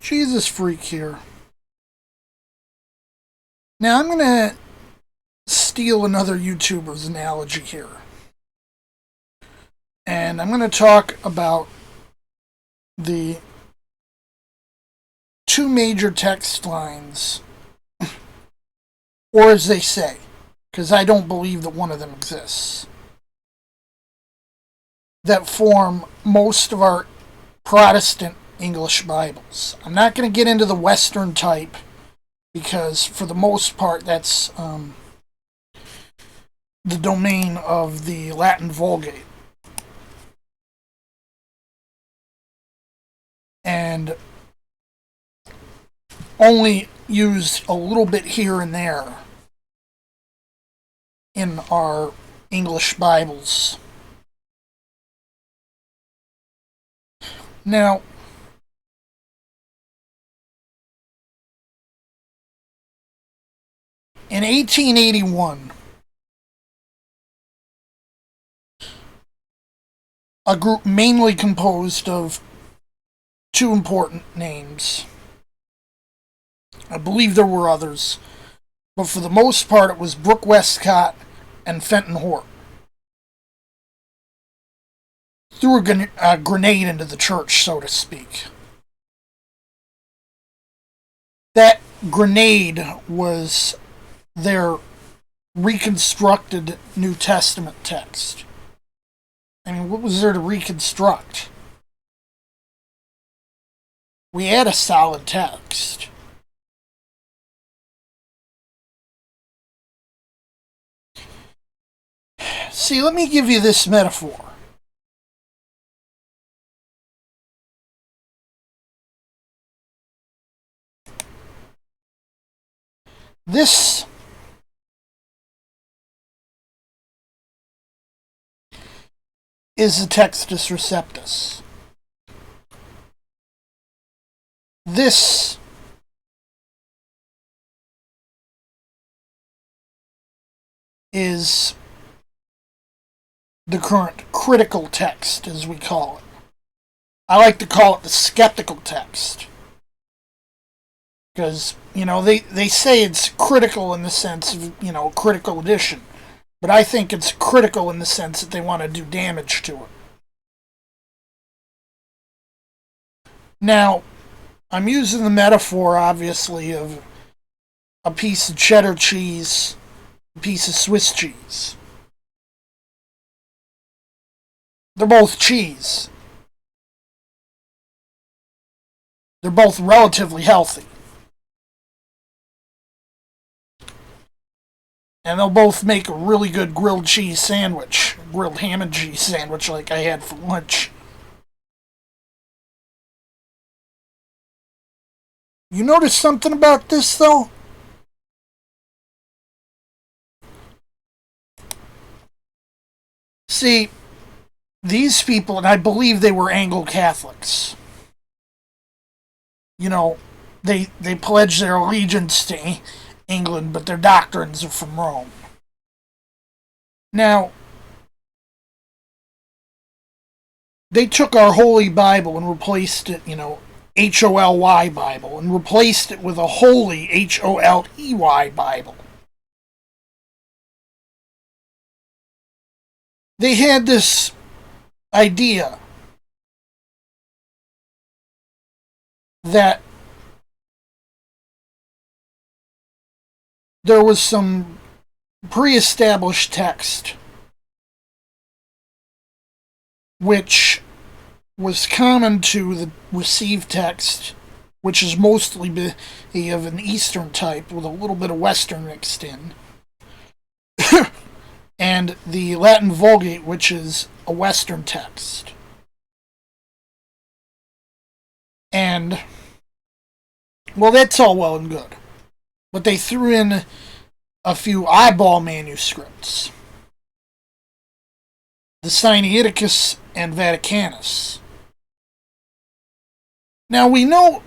Jesus freak here. Now I'm going to steal another YouTuber's analogy here. And I'm going to talk about the two major text lines, or as they say, because I don't believe that one of them exists, that form most of our Protestant English Bibles. I'm not going to get into the Western type because, for the most part, that's the domain of the Latin Vulgate. And only used a little bit here and there in our English Bibles. Now, in 1881, a group mainly composed of two important names. I believe there were others, but for the most part it was Brooke Westcott and Fenton Hort. Threw a grenade into the church, so to speak. That grenade was their reconstructed New Testament text. I mean, what was there to reconstruct? We had a solid text. See, let me give you this metaphor. This is the Textus Receptus. This is the current critical text, as we call it. I like to call it the skeptical text. Because, they say it's critical in the sense of, critical edition. But I think it's critical in the sense that they want to do damage to it. Now, I'm using the metaphor, obviously, of a piece of cheddar cheese, a piece of Swiss cheese. They're both cheese. They're both relatively healthy. And they'll both make a really good grilled cheese sandwich. Grilled ham and cheese sandwich like I had for lunch. You notice something about this, though? See, these people, and I believe they were Anglo-Catholics, they pledge their allegiance to England, but their doctrines are from Rome. Now, they took our Holy Bible and replaced it, Holey Bible, and replaced it with a Holy, Holey Bible. They had this idea that there was some pre-established text which was common to the received text, which is mostly of an Eastern type with a little bit of Western mixed in, and the Latin Vulgate, which is a Western text. And, well, that's all well and good. But they threw in a few eyeball manuscripts. The Sinaiticus and Vaticanus. Now we know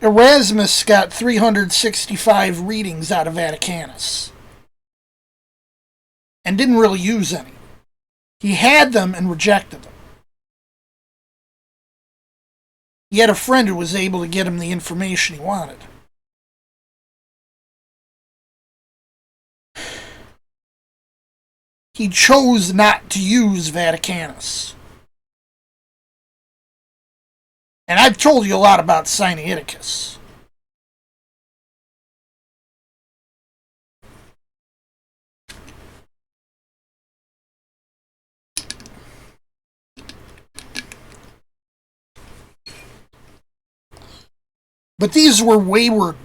Erasmus got 365 readings out of Vaticanus. And didn't really use any. He had them and rejected them. He had a friend who was able to get him the information he wanted. He chose not to use Vaticanus. And I've told you a lot about Sinaiticus. But these were wayward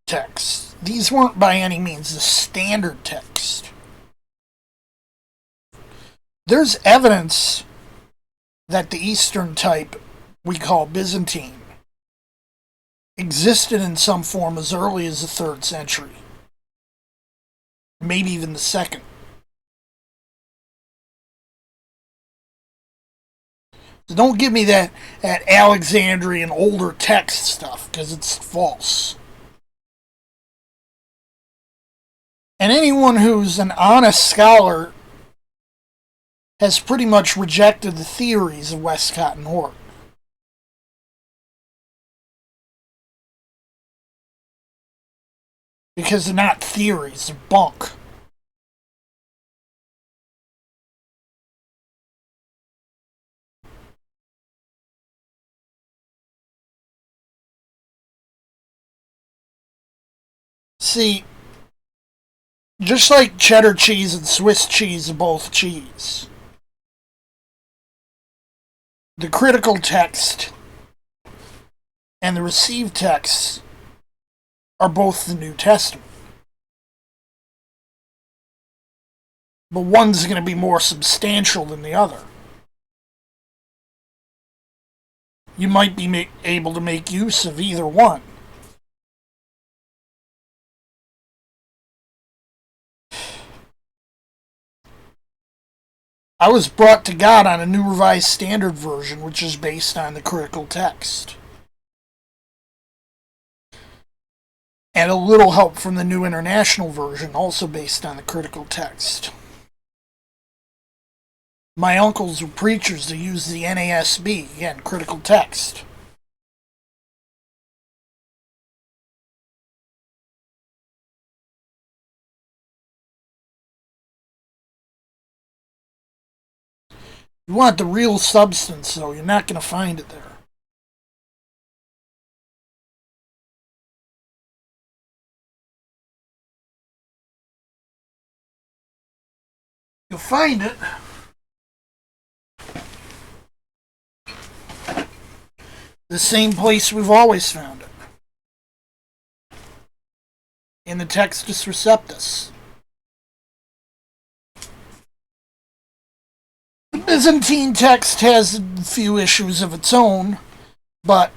texts. These weren't by any means the standard text. There's evidence that the Eastern type we call Byzantine existed in some form as early as the 3rd century, maybe even the 2nd. So don't give me that Alexandrian older text stuff, because it's false. And anyone who's an honest scholar has pretty much rejected the theories of Westcott and Hort. Because they're not theories, they're bunk. See, just like cheddar cheese and Swiss cheese are both cheese, the critical text and the received text are both the New Testament. But one's going to be more substantial than the other. You might be able to make use of either one. I was brought to God on a New Revised Standard Version, which is based on the critical text. And a little help from the New International Version, also based on the critical text. My uncles were preachers that used the NASB, again, critical text. You want the real substance, though, you're not going to find it there. You'll find it the same place we've always found it. In the Textus Receptus. The Byzantine text has a few issues of its own, but,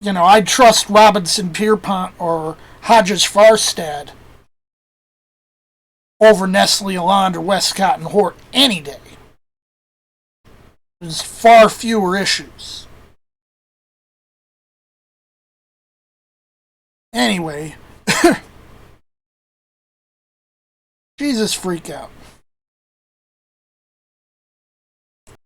I'd trust Robinson Pierpont or Hodges Farstad over Nestle Aland or Westcott and Hort any day. There's far fewer issues. Anyway, Jesus freak out.